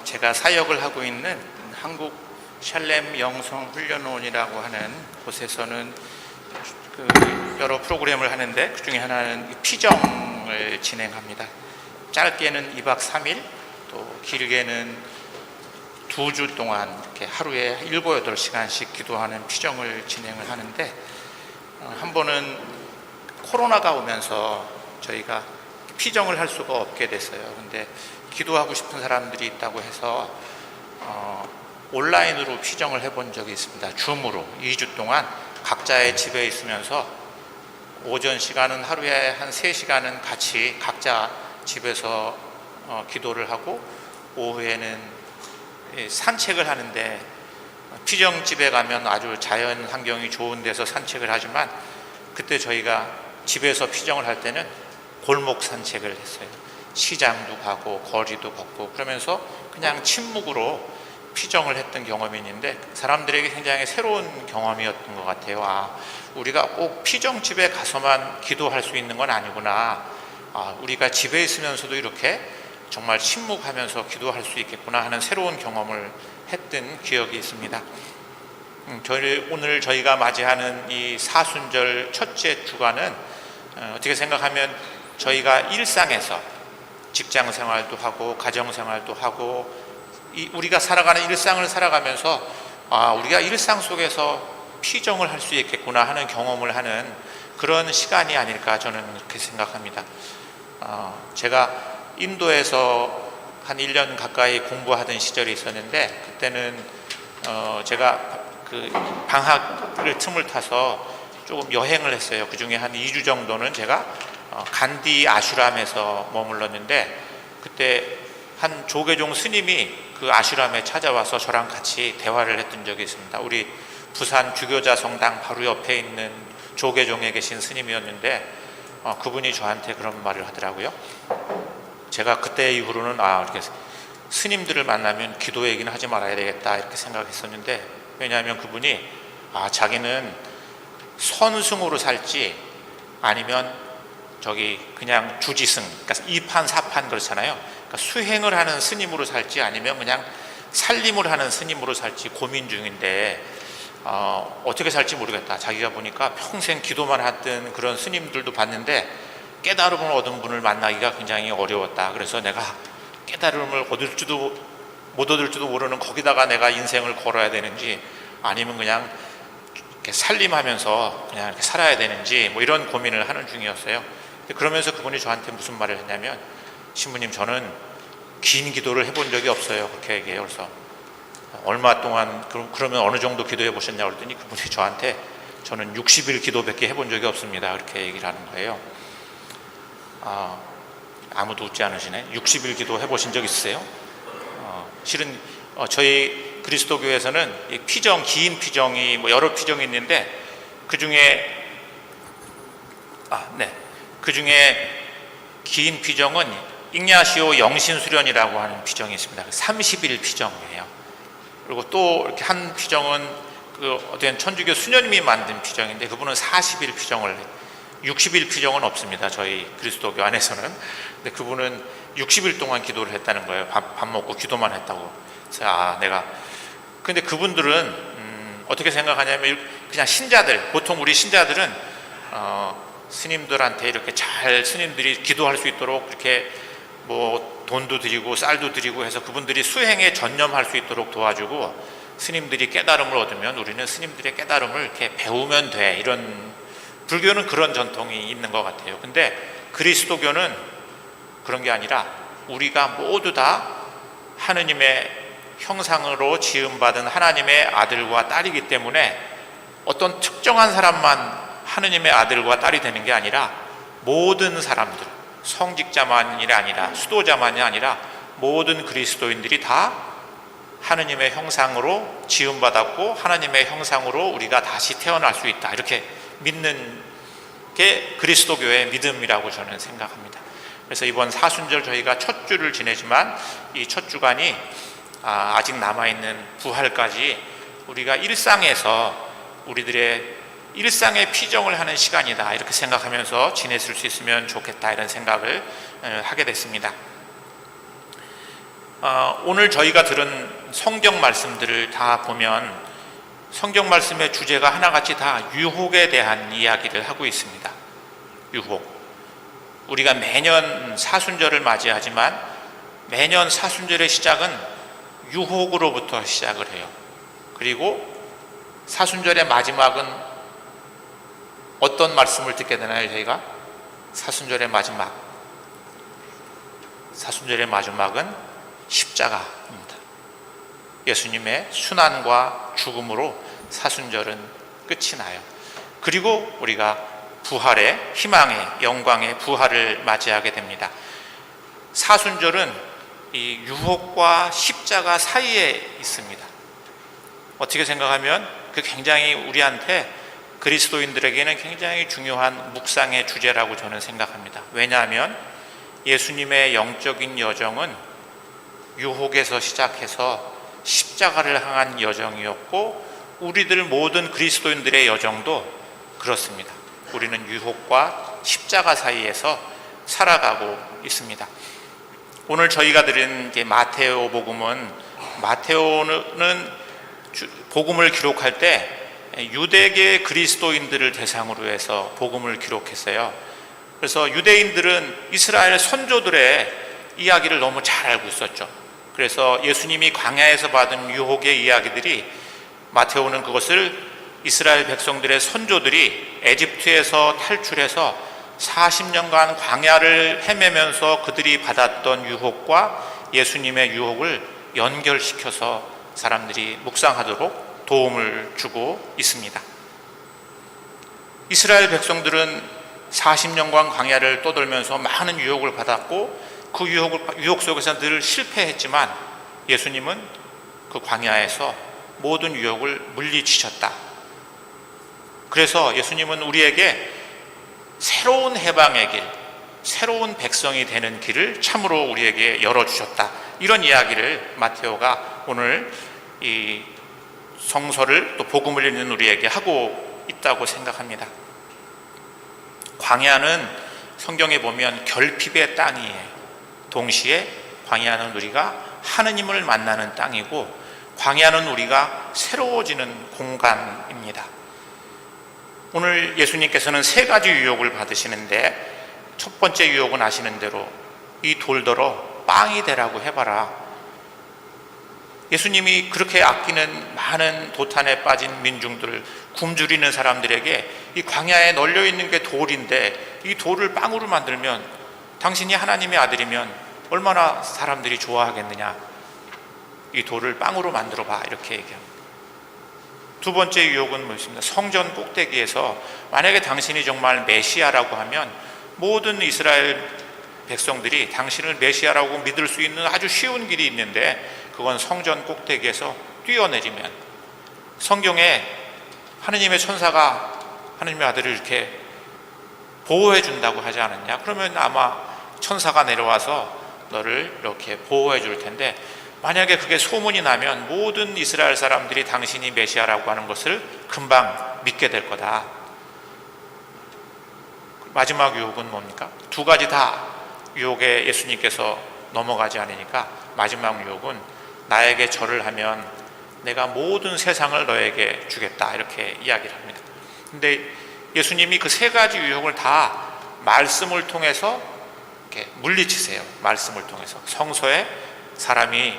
제가 사역을 하고 있는 한국 샬렘 영성훈련원이라고 하는 곳에서는 여러 프로그램을 하는데 그 중에 하나는 피정을 진행합니다. 짧게는 2박 3일, 또 길게는 2주 동안 이렇게 하루에 7, 8시간씩 기도하는 피정을 진행을 하는데, 한 번은 코로나가 오면서 저희가 피정을 할 수가 없게 됐어요. 근데 기도하고 싶은 사람들이 있다고 해서 온라인으로 피정을 해본 적이 있습니다. 줌으로 2주 동안 각자의 집에 있으면서 오전 시간은 하루에 한 3시간은 같이 각자 집에서 기도를 하고, 오후에는 산책을 하는데, 피정집에 가면 아주 자연 환경이 좋은 데서 산책을 하지만 그때 저희가 집에서 피정을 할 때는 골목 산책을 했어요. 시장도 가고 거리도 걷고 그러면서 그냥 침묵으로 피정을 했던 경험이 있는데, 사람들에게 굉장히 새로운 경험이었던 것 같아요. 우리가 꼭 피정집에 가서만 기도할 수 있는 건 아니구나. 우리가 집에 있으면서도 이렇게 정말 침묵하면서 기도할 수 있겠구나 하는 새로운 경험을 했던 기억이 있습니다. 오늘 저희가 맞이하는 이 사순절 첫째 주간은 어떻게 생각하면 저희가 일상에서 직장 생활도 하고 가정 생활도 하고 우리가 살아가는 일상을 살아가면서 우리가 일상 속에서 피정을 할 수 있겠구나 하는 경험을 하는 그런 시간이 아닐까, 저는 그렇게 생각합니다. 제가 인도에서 한 1년 가까이 공부하던 시절이 있었는데, 그때는 제가 그 방학을 틈을 타서 조금 여행을 했어요. 그 중에 한 2주 정도는 제가 간디 아슈람에서 머물렀는데, 그때 한 조계종 스님이 그 아슈람에 찾아와서 저랑 같이 대화를 했던 적이 있습니다. 우리 부산 주교자 성당 바로 옆에 있는 조계종에 계신 스님이었는데, 그분이 저한테 그런 말을 하더라고요. 제가 그때 이후로는 이렇게 스님들을 만나면 기도 얘기는 하지 말아야 되겠다 이렇게 생각했었는데, 왜냐하면 그분이 자기는 선승으로 살지 아니면 그냥 주지승, 그러니까 2판 4판 그렇잖아요. 그러니까 수행을 하는 스님으로 살지 아니면 그냥 살림을 하는 스님으로 살지 고민 중인데, 어떻게 살지 모르겠다. 자기가 보니까 평생 기도만 했던 그런 스님들도 봤는데 깨달음을 얻은 분을 만나기가 굉장히 어려웠다. 그래서 내가 깨달음을 얻을지도 못 얻을지도 모르는 거기다가 내가 인생을 걸어야 되는지 아니면 그냥 이렇게 살림하면서 그냥 이렇게 살아야 되는지 이런 고민을 하는 중이었어요. 그러면서 그분이 저한테 무슨 말을 했냐면, 신부님, 저는 긴 기도를 해본 적이 없어요. 그렇게 얘기해요. 그래서 얼마 동안 그러면 어느 정도 기도해 보셨냐고 그랬더니 그분이 저한테 저는 60일 기도밖에 해본 적이 없습니다. 그렇게 얘기를 하는 거예요. 아무도 웃지 않으시네. 60일 기도 해보신 적 있으세요? 실은 저희 그리스도교에서는 피정, 긴 피정이 여러 피정이 있는데 그 중에 긴 피정은 ignacio 영신수련이라고 하는 피정이 있습니다. 30일 피정이에요. 그리고 또 이렇게 한 피정은 어떤 천주교 수녀님이 만든 피정인데 그분은 40일 피정을 해요. 60일 피정은 없습니다. 저희 그리스도교 안에서는. 근데 그분은 60일 동안 기도를 했다는 거예요. 밥 먹고 기도만 했다고. 그래서 근데 그분들은 어떻게 생각하냐면, 그냥 신자들, 보통 우리 신자들은 스님들한테 이렇게 잘 스님들이 기도할 수 있도록 이렇게 돈도 드리고 쌀도 드리고 해서 그분들이 수행에 전념할 수 있도록 도와주고, 스님들이 깨달음을 얻으면 우리는 스님들의 깨달음을 이렇게 배우면 돼. 이런, 불교는 그런 전통이 있는 것 같아요. 근데 그리스도교는 그런 게 아니라 우리가 모두 다 하느님의 형상으로 지음받은 하나님의 아들과 딸이기 때문에 어떤 특정한 사람만 하느님의 아들과 딸이 되는 게 아니라 모든 사람들, 성직자만이 아니라 수도자만이 아니라 모든 그리스도인들이 다 하느님의 형상으로 지음받았고 하나님의 형상으로 우리가 다시 태어날 수 있다. 이렇게 믿는 게 그리스도교의 믿음이라고 저는 생각합니다. 그래서 이번 사순절 저희가 첫 주를 지내지만 이 첫 주간이 아직 남아있는 부활까지 우리가 일상에서 우리들의 일상의 피정을 하는 시간이다, 이렇게 생각하면서 지냈을 수 있으면 좋겠다, 이런 생각을 하게 됐습니다. 오늘 저희가 들은 성경 말씀들을 다 보면 성경 말씀의 주제가 하나같이 다 유혹에 대한 이야기를 하고 있습니다. 유혹. 우리가 매년 사순절을 맞이하지만 매년 사순절의 시작은 유혹으로부터 시작을 해요. 그리고 사순절의 마지막은 어떤 말씀을 듣게 되나요? 저희가 사순절의 마지막은 십자가입니다. 예수님의 순환과 죽음으로 사순절은 끝이 나요. 그리고 우리가 부활의 희망의 영광의 부활을 맞이하게 됩니다. 사순절은 이 유혹과 십자가 사이에 있습니다. 어떻게 생각하면 그 굉장히 우리한테 그리스도인들에게는 굉장히 중요한 묵상의 주제라고 저는 생각합니다. 왜냐하면 예수님의 영적인 여정은 유혹에서 시작해서 십자가를 향한 여정이었고 우리들 모든 그리스도인들의 여정도 그렇습니다. 우리는 유혹과 십자가 사이에서 살아가고 있습니다. 오늘 저희가 들은 마테오 복음은 마테오는 복음을 기록할 때 유대계 그리스도인들을 대상으로 해서 복음을 기록했어요. 그래서 유대인들은 이스라엘 선조들의 이야기를 너무 잘 알고 있었죠. 그래서 예수님이 광야에서 받은 유혹의 이야기들이 마테오는 그것을 이스라엘 백성들의 선조들이 에집트에서 탈출해서 40년간 광야를 헤매면서 그들이 받았던 유혹과 예수님의 유혹을 연결시켜서 사람들이 묵상하도록 도움을 주고 있습니다. 이스라엘 백성들은 40년간 광야를 떠돌면서 많은 유혹을 받았고 그 유혹 속에서 늘 실패했지만 예수님은 그 광야에서 모든 유혹을 물리치셨다. 그래서 예수님은 우리에게 새로운 해방의 길, 새로운 백성이 되는 길을 참으로 우리에게 열어주셨다. 이런 이야기를 마테오가 오늘 이 성서를 또 복음을 읽는 우리에게 하고 있다고 생각합니다. 광야는 성경에 보면 결핍의 땅이에요. 동시에 광야는 우리가 하느님을 만나는 땅이고 광야는 우리가 새로워지는 공간입니다. 오늘 예수님께서는 3가지 유혹을 받으시는데 첫 번째 유혹은 아시는 대로 이 돌더러 빵이 되라고 해봐라. 예수님이 그렇게 아끼는 많은 도탄에 빠진 민중들, 굶주리는 사람들에게 이 광야에 널려있는 게 돌인데 이 돌을 빵으로 만들면 당신이 하나님의 아들이면 얼마나 사람들이 좋아하겠느냐. 이 돌을 빵으로 만들어봐. 이렇게 얘기합니다. 두 번째 유혹은 뭐였습니까? 성전 꼭대기에서 만약에 당신이 정말 메시아라고 하면 모든 이스라엘 백성들이 당신을 메시아라고 믿을 수 있는 아주 쉬운 길이 있는데 그건 성전 꼭대기에서 뛰어내리면 성경에 하느님의 천사가 하느님의 아들을 이렇게 보호해 준다고 하지 않았냐? 그러면 아마 천사가 내려와서 너를 이렇게 보호해 줄 텐데 만약에 그게 소문이 나면 모든 이스라엘 사람들이 당신이 메시아라고 하는 것을 금방 믿게 될 거다. 마지막 유혹은 뭡니까? 2가지 다 유혹에 예수님께서 넘어가지 않으니까 마지막 유혹은 나에게 절을 하면 내가 모든 세상을 너에게 주겠다. 이렇게 이야기를 합니다. 근데 예수님이 그 3가지 유혹을 다 말씀을 통해서 이렇게 물리치세요. 말씀을 통해서. 성서에 사람이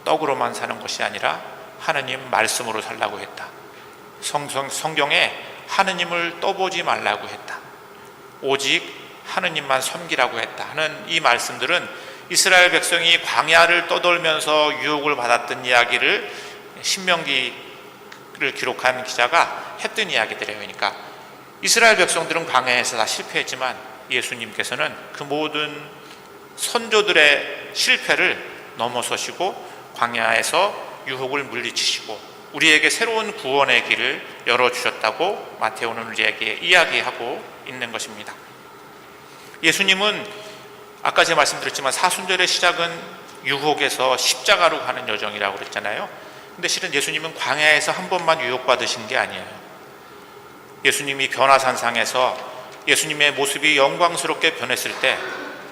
떡으로만 사는 것이 아니라 하느님 말씀으로 살라고 했다. 성경에 하느님을 떠보지 말라고 했다. 오직 하느님만 섬기라고 했다 하는 이 말씀들은 이스라엘 백성이 광야를 떠돌면서 유혹을 받았던 이야기를 신명기를 기록한 기자가 했던 이야기들이에요. 그러니까 이스라엘 백성들은 광야에서 다 실패했지만 예수님께서는 그 모든 선조들의 실패를 넘어서시고 광야에서 유혹을 물리치시고 우리에게 새로운 구원의 길을 열어주셨다고 마테오는 우리에게 이야기하고 있는 것입니다. 예수님은 아까 제가 말씀드렸지만 사순절의 시작은 유혹에서 십자가로 가는 여정이라고 그랬잖아요. 근데 실은 예수님은 광야에서 한 번만 유혹받으신 게 아니에요. 예수님이 변화산상에서 예수님의 모습이 영광스럽게 변했을 때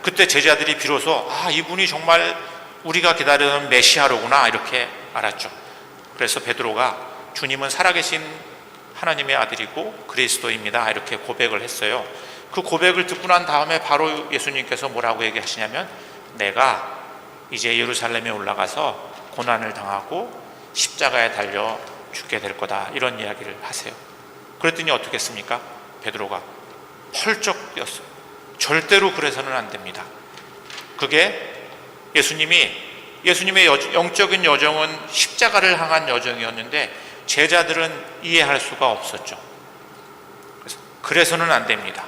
그때 제자들이 비로소 이분이 정말 우리가 기다리는 메시아로구나 이렇게 알았죠. 그래서 베드로가 주님은 살아계신 하나님의 아들이고 그리스도입니다 이렇게 고백을 했어요. 그 고백을 듣고 난 다음에 바로 예수님께서 뭐라고 얘기하시냐면 내가 이제 예루살렘에 올라가서 고난을 당하고 십자가에 달려 죽게 될 거다 이런 이야기를 하세요. 그랬더니 어떻게 했습니까? 베드로가 펄쩍 뛰었어요. 절대로 그래서는 안 됩니다. 그게 예수님의 영적인 여정은 십자가를 향한 여정이었는데 제자들은 이해할 수가 없었죠. 그래서는 안 됩니다.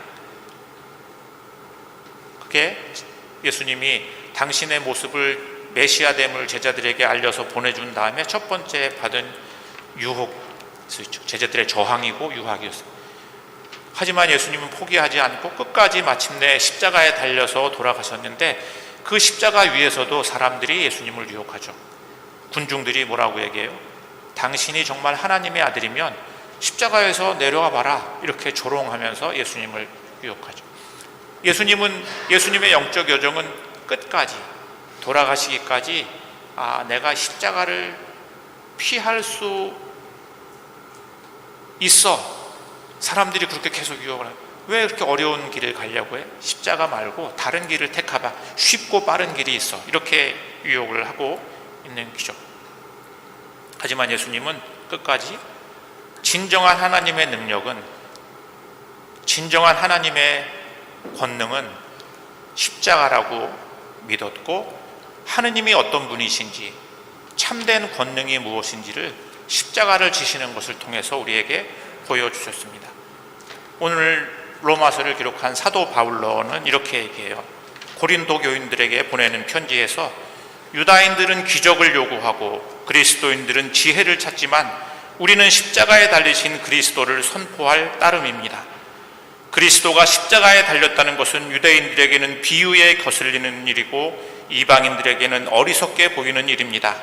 그게 예수님이 당신의 모습을 메시아됨을 제자들에게 알려서 보내준 다음에 첫 번째 받은 유혹이었죠. 제자들의 저항이고 유혹이었어요. 하지만 예수님은 포기하지 않고 끝까지 마침내 십자가에 달려서 돌아가셨는데 그 십자가 위에서도 사람들이 예수님을 유혹하죠. 군중들이 뭐라고 얘기해요? 당신이 정말 하나님의 아들이면 십자가에서 내려와 봐라 이렇게 조롱하면서 예수님을 유혹하죠. 예수님의 영적 여정은 끝까지 돌아가시기까지 내가 십자가를 피할 수 있어. 사람들이 그렇게 계속 유혹을 해요. 왜 그렇게 어려운 길을 가려고 해? 십자가 말고 다른 길을 택하봐. 쉽고 빠른 길이 있어. 이렇게 유혹을 하고 있는 기죠. 하지만 예수님은 끝까지 진정한 하나님의 능력은, 진정한 하나님의 권능은 십자가라고 믿었고 하느님이 어떤 분이신지, 참된 권능이 무엇인지를 십자가를 지시는 것을 통해서 우리에게 보여주셨습니다. 오늘 로마서를 기록한 사도 바울로는 이렇게 얘기해요. 고린도 교인들에게 보내는 편지에서 유다인들은 기적을 요구하고 그리스도인들은 지혜를 찾지만 우리는 십자가에 달리신 그리스도를 선포할 따름입니다. 그리스도가 십자가에 달렸다는 것은 유대인들에게는 비유에 거슬리는 일이고 이방인들에게는 어리석게 보이는 일입니다.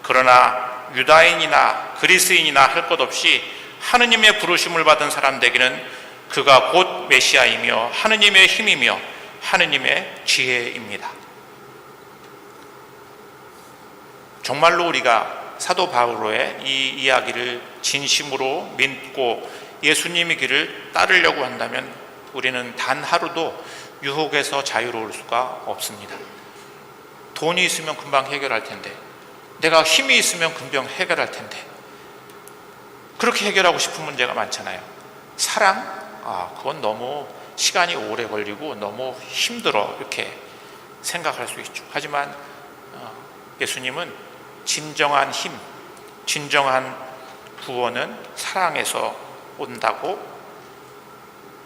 그러나 유다인이나 그리스인이나 할 것 없이 하느님의 부르심을 받은 사람들에게는 그가 곧 메시아이며 하느님의 힘이며 하느님의 지혜입니다. 정말로 우리가 사도 바울의 이 이야기를 진심으로 믿고 예수님의 길을 따르려고 한다면 우리는 단 하루도 유혹에서 자유로울 수가 없습니다. 돈이 있으면 금방 해결할 텐데, 내가 힘이 있으면 금방 해결할 텐데, 그렇게 해결하고 싶은 문제가 많잖아요. 사랑? 그건 너무 시간이 오래 걸리고 너무 힘들어 이렇게 생각할 수 있죠. 하지만 예수님은 진정한 힘, 진정한 구원은 사랑에서 온다고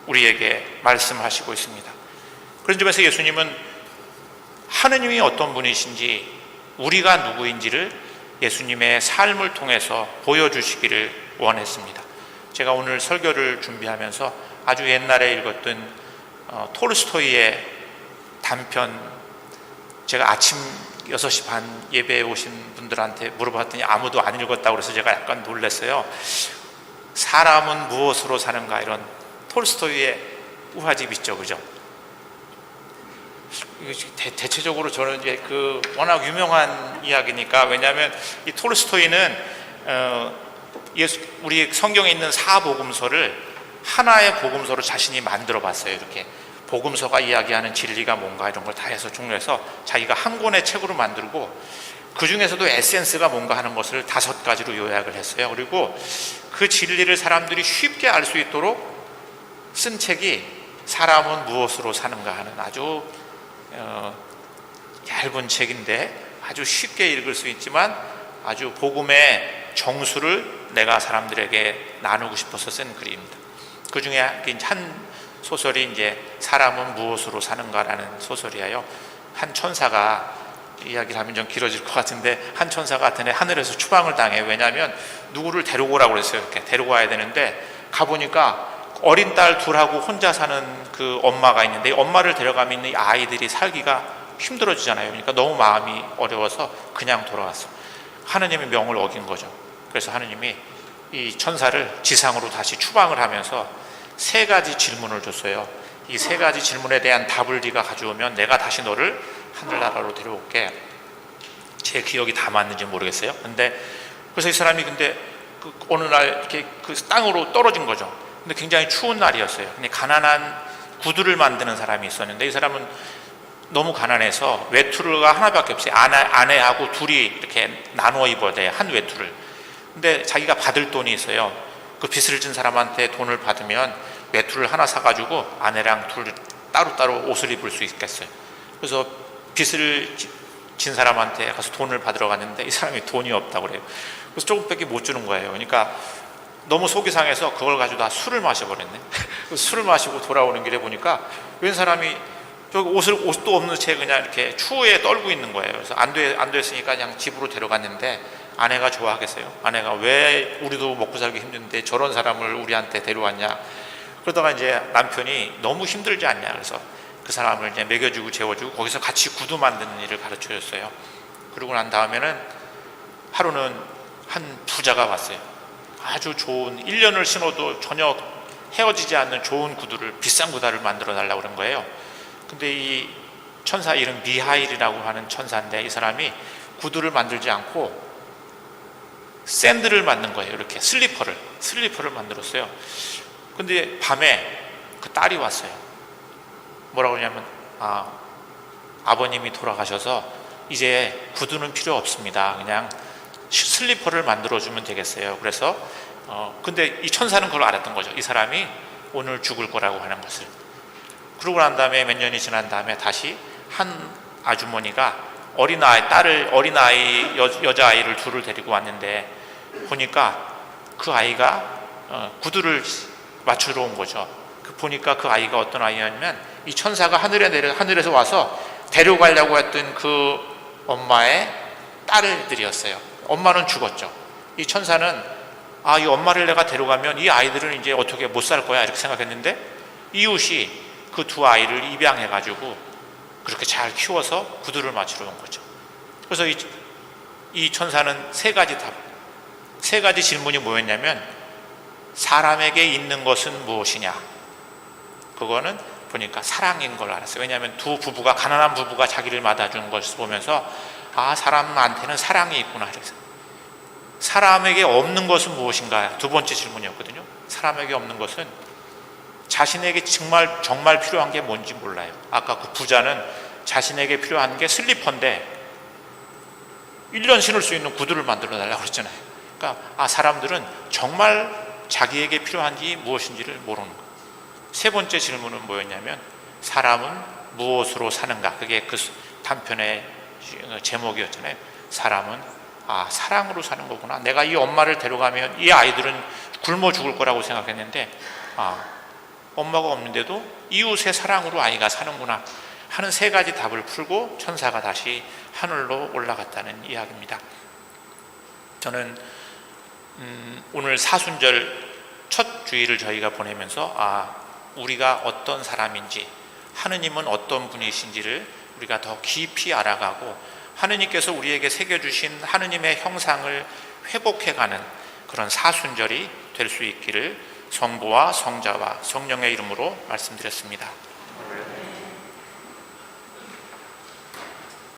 우리에게 말씀하시고 있습니다. 그런 점에서 예수님은 하느님이 어떤 분이신지, 우리가 누구인지를 예수님의 삶을 통해서 보여주시기를 원했습니다. 제가 오늘 설교를 준비하면서 아주 옛날에 읽었던 톨스토이의 단편, 제가 아침 6시 반 예배에 오신 분들한테 물어봤더니 아무도 안 읽었다고 그래서 제가 약간 놀랐어요. 사람은 무엇으로 사는가, 이런 톨스토이의 우화집 있죠, 그죠? 대체적으로 저는 이제 워낙 유명한 이야기니까, 왜냐하면 이 톨스토이는 우리 성경에 있는 사복음서를 하나의 복음서로 자신이 만들어 봤어요. 이렇게 복음서가 이야기하는 진리가 뭔가 이런 걸 다 해서 종류해서 자기가 한 권의 책으로 만들고, 그 중에서도 에센스가 뭔가 하는 것을 5가지로 요약을 했어요. 그리고 그 진리를 사람들이 쉽게 알 수 있도록 쓴 책이 사람은 무엇으로 사는가 하는 아주 얇은 책인데 아주 쉽게 읽을 수 있지만 아주 복음의 정수를 내가 사람들에게 나누고 싶어서 쓴 글입니다. 그 중에 한 소설이 이제 사람은 무엇으로 사는가라는 소설이에요. 한 천사가, 이야기를 하면 좀 길어질 것 같은데, 한 천사가 하늘에서 추방을 당해. 왜냐하면 누구를 데리고 오라고 그랬어요. 이렇게 데리고 와야 되는데 가보니까 어린 딸 둘하고 혼자 사는 그 엄마가 있는데, 엄마를 데려가면 이 아이들이 살기가 힘들어지잖아요. 그러니까 너무 마음이 어려워서 그냥 돌아왔어. 하느님의 명을 어긴 거죠. 그래서 하느님이 이 천사를 지상으로 다시 추방을 하면서 3가지 질문을 줬어요. 이 3가지 질문에 대한 답을 네가 가져오면 내가 다시 너를 하늘나라로 데려올게. 제 기억이 다 맞는지 모르겠어요. 근데 그래서 이 사람이 근데 어느 날 이렇게 그 땅으로 떨어진 거죠. 근데 굉장히 추운 날이었어요. 근데 가난한 구두를 만드는 사람이 있었는데 이 사람은 너무 가난해서 외투가 하나밖에 없어요. 아내하고 둘이 이렇게 나누어 입어야 돼요. 한 외투를. 근데 자기가 받을 돈이 있어요. 그 빚을 진 사람한테 돈을 받으면 외투를 하나 사가지고 아내랑 둘 따로따로 옷을 입을 수 있겠어요. 그래서 빚을 진 사람한테 가서 돈을 받으러 갔는데 이 사람이 돈이 없다고 그래요. 그래서 조금밖에 못 주는 거예요. 그러니까 너무 속이 상해서 그걸 가지고 다 술을 마셔버렸네. 술을 마시고 돌아오는 길에 보니까 웬 사람이 저기 옷도 없는 채 그냥 이렇게 추위에 떨고 있는 거예요. 그래서 안 됐으니까 그냥 집으로 데려갔는데 아내가 좋아하겠어요. 아내가 왜 우리도 먹고 살기 힘든데 저런 사람을 우리한테 데려왔냐. 그러다가 이제 남편이 너무 힘들지 않냐. 그래서 그 사람을 이제 먹여주고 재워주고 거기서 같이 구두 만드는 일을 가르쳐 줬어요. 그러고 난 다음에는 하루는 한 부자가 왔어요. 아주 좋은 1년을 신어도 전혀 헤어지지 않는 좋은 구두를 비싼 구두를 만들어 달라고 그런 거예요. 근데 이 천사 이름 미하일이라고 하는 천사인데 이 사람이 구두를 만들지 않고 샌들을 만든 거예요. 이렇게 슬리퍼를 만들었어요. 근데 밤에 그 딸이 왔어요. 뭐라고 그러냐면 아버님이 돌아가셔서 이제 구두는 필요 없습니다. 그냥 슬리퍼를 만들어주면 되겠어요. 그래서 근데 이 천사는 그걸 알았던 거죠. 이 사람이 오늘 죽을 거라고 하는 것을. 그러고 난 다음에 몇 년이 지난 다음에 다시 한 아주머니가 어린아이 여자아이를 둘을 데리고 왔는데 보니까 그 아이가 구두를 맞추러 온 거죠. 보니까 그 아이가 어떤 아이였냐면 이 천사가 하늘에서 와서 데려가려고 했던 그 엄마의 딸들이었어요. 엄마는 죽었죠. 이 천사는 이 엄마를 내가 데려가면 이 아이들은 이제 어떻게 못 살 거야 이렇게 생각했는데 이웃이 그 두 아이를 입양해가지고 그렇게 잘 키워서 구두를 맞추러 온 거죠. 그래서 이 천사는 세 가지 질문이 뭐였냐면 사람에게 있는 것은 무엇이냐. 그거는 보니까 사랑인 걸 알았어요. 왜냐하면 가난한 부부가 자기를 맞아주는 것을 보면서 사람한테는 사랑이 있구나. 그래서 사람에게 없는 것은 무엇인가? 두 번째 질문이었거든요. 사람에게 없는 것은 자신에게 정말 필요한 게 뭔지 몰라요. 아까 그 부자는 자신에게 필요한 게 슬리퍼인데 1년 신을 수 있는 구두를 만들어 달라고 그랬잖아요. 그러니까 사람들은 정말 자기에게 필요한 게 무엇인지를 모르는 거예요. 세 번째 질문은 뭐였냐면 사람은 무엇으로 사는가? 그게 그 단편의 제목이었잖아요. 사람은 사랑으로 사는 거구나. 내가 이 엄마를 데려가면 이 아이들은 굶어 죽을 거라고 생각했는데 엄마가 없는데도 이웃의 사랑으로 아이가 사는구나 하는 세 가지 답을 풀고 천사가 다시 하늘로 올라갔다는 이야기입니다. 저는 오늘 사순절 첫 주일을 저희가 보내면서 우리가 어떤 사람인지 하느님은 어떤 분이신지를 우리가 더 깊이 알아가고 하느님께서 우리에게 새겨주신 하느님의 형상을 회복해가는 그런 사순절이 될 수 있기를 성부와 성자와 성령의 이름으로 말씀드렸습니다.